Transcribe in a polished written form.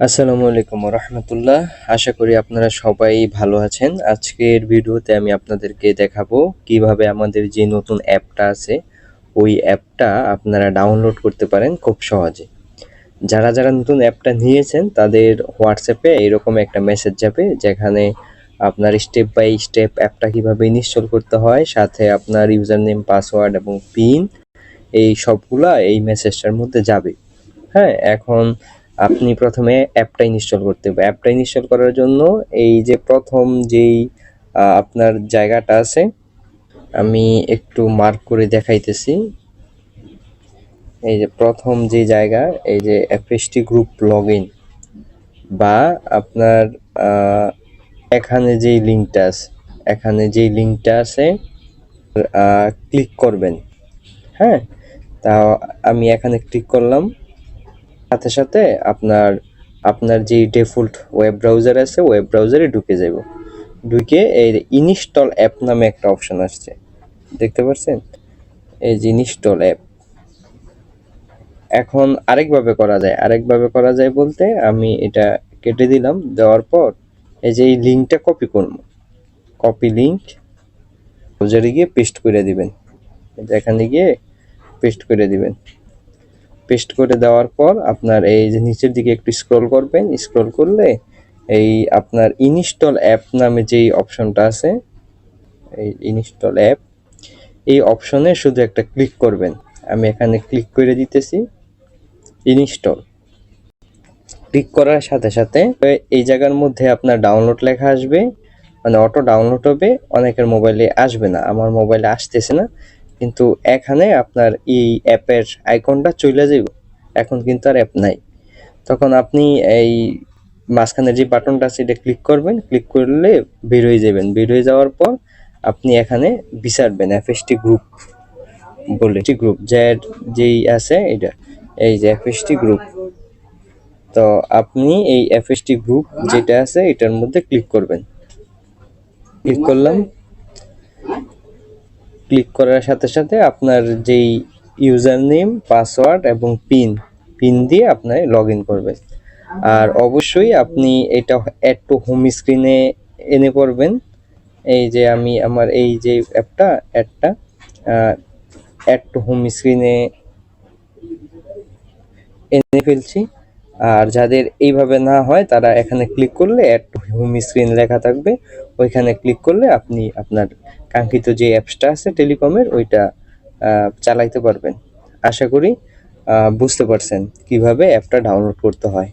আসসালামু আলাইকুম রহমতুল্লাহ। আশা করি আপনারা সবাই ভালো আছেন। আজকের ভিডিওতে আমি আপনাদেরকে দেখাবো কিভাবে আমাদের যে নতুন অ্যাপটা আছে ওই অ্যাপটা আপনারা ডাউনলোড করতে পারেন খুব সহজে। যারা যারা নতুন অ্যাপটা নিয়েছেন তাদের হোয়াটসঅ্যাপে এরকম একটা মেসেজ যাবে যেখানে আপনার স্টেপ বাই স্টেপ অ্যাপটা কিভাবে ইনস্টল করতে হয়, সাথে আপনার ইউজার নেম, পাসওয়ার্ড এবং পিন এই সবগুলা এই মেসেজটার মধ্যে যাবে। হ্যাঁ, এখন আপনি প্রথমে অ্যাপটা ইনস্টল করতে হবে। অ্যাপটা ইনস্টল করার জন্য এই যে প্রথম যেই আপনার জায়গাটা আছে, আমি একটু মার্ক করে দেখাইতেছি। এই যে প্রথম যে জায়গা, এই যে এফএসটি গ্রুপ লগ ইন, বা আপনার এখানে যেই লিঙ্কটা আছে, এখানে যেই লিঙ্কটা আছে ক্লিক করবেন। হ্যাঁ, তা আমি এখানে ক্লিক করলাম। সাথে সাথে আপনার আপনার যে ডিফল্ট ওয়েব ব্রাউজার আছে ওয়েব ব্রাউজারে ঢুকে যাব। ঢুকে এই ইনস্টল অ্যাপ নামে একটা অপশন আসছে, দেখতে পাচ্ছেন? এই যে ইনস্টল অ্যাপ। এখন আরেকভাবে করা যায় বলতে আমি এটা কেটে দিলাম। দেওয়ার পর এই যে এই লিঙ্কটা কপি করব, কপি লিঙ্ক ব্রাউজারে গিয়ে পেস্ট করে দিবেন। এখানে গিয়ে পেস্ট করে দিবেন। পেস্ট করে দেওয়ার পর আপনার এই যে নিচের দিকে একটু স্ক্রল করবেন। স্ক্রল করলে এই আপনার ইনস্টল অ্যাপ নামে যেই অপশনটা আছে, এই ইনস্টল অ্যাপ, এই অপশনে শুধু একটা ক্লিক করবেন। আমি এখানে ক্লিক করে দিতেছি। ইনস্টল ক্লিক করার সাথে সাথে এই জায়গার মধ্যে আপনার ডাউনলোড লেখা আসবে, মানে অটো ডাউনলোড হবে। অনেকের মোবাইলে আসবে না, আমার মোবাইলে আসতেছে না, কিন্তু এখানে আপনার এই অ্যাপের আইকনটা চলে যাবে। এখন কিন্তু আর অ্যাপ নাই। তখন আপনি এই মাঝখানে যে বাটনটা আছে এটা ক্লিক করবেন। ক্লিক করলে বের হয়ে যাবেন। বের হয়ে যাওয়ার পর আপনি এখানে বিচারবেন এফএসটি গ্রুপ বলে, গ্রুপ যেই আছে এটা, এই যে এফএসটি গ্রুপ। তো আপনি এই এফএসটি গ্রুপ যেটা আছে এটার মধ্যে ক্লিক করবেন। ক্লিক করলাম। ক্লিক করার সাথে সাথে আপনার যেই ইউজার নেম, পাসওয়ার্ড এবং পিন দিয়ে আপনি লগ ইন করবেন। আর অবশ্যই আপনি এটা অ্যাড টু হোম স্ক্রিনে এনে পড়বেন। এই যে আমি আমার এই যে অ্যাপটা অ্যাড টু হোম স্ক্রিনে এনে ফেলছি। আর যাদের এইভাবে না হয় তারা এখানে ক্লিক করলে অ্যাড টু হোম স্ক্রিন লেখা থাকবে, ওইখানে ক্লিক করলে আপনি আপনার কাঙ্ক্ষিত যে অ্যাপসটা আছে টেলিকমের ওইটা চালাইতে পারবেন। আশা করি বুঝতে পারছেন কিভাবে অ্যাপটা ডাউনলোড করতে হয়।